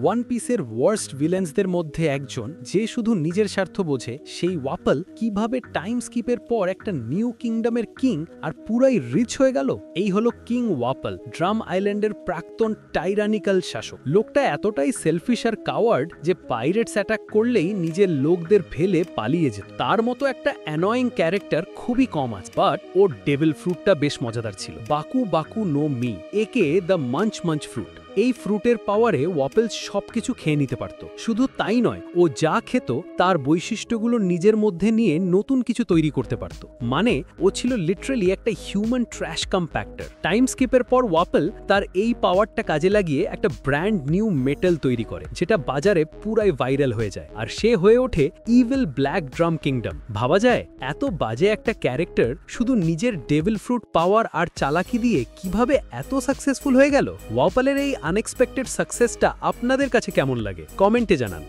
One পিসের worst ভিলেন্সদের মধ্যে একজন যে শুধু নিজের স্বার্থ বোঝে, সেই ওয়াপল কিভাবে টাইম স্কিপের পর একটা নিউ কিংডমের কিং আর পুরাই রিচ হয়ে গেল। এই হলো কিং ওয়াপল, ড্রাম আইল্যান্ডের প্রাক্তন টাইরানিক্যাল শাসক। লোকটা এতটাই সেলফিশ আর কাওয়ার্ড যে পাইরেটস অ্যাটাক করলেই নিজের লোকদের ফেলে পালিয়ে যেত। তার মতো একটা অ্যানয়িং ক্যারেক্টার খুবই কম আছে, বাট ওর ডেভিল ফ্রুটটা বেশ মজাদার ছিল। বাকু বাকু নো মি, একে দ্য মাঞ্চ মাঞ্চ ফ্রুট। এই ফ্রুটের পাওয়ারে ওয়াপেল সবকিছু খেয়ে নিতে পারত। শুধু তাই নয়, ও যা খেত তার বৈশিষ্ট্যগুলো নিজের মধ্যে নিয়ে নতুন কিছু তৈরি করতে পারত। মানে ও ছিল লিটারালি একটা হিউম্যান ট্র্যাশ কম্প্যাক্টর। টাইম স্কিপের পর ওয়াপেল তার এই পাওয়ারটা কাজে লাগিয়ে একটা ব্র্যান্ড নিউ মেটাল তৈরি করে, যেটা বাজারে পুরাই ভাইরাল হয়ে যায়, আর সে হয়ে ওঠে ইভিল ব্ল্যাক ড্রাম কিংডম। ভাবা যায় এত বাজে একটা ক্যারেক্টার শুধু নিজের ডেভিল ফ্রুট পাওয়ার আর চালাকি দিয়ে কিভাবে এত সাকসেসফুল হয়ে গেল। ওয়াপেলের এই আনএক্সপেক্টেড সাকসেসটা আপনাদের কাছে কেমন লাগে কমেন্টে জানান।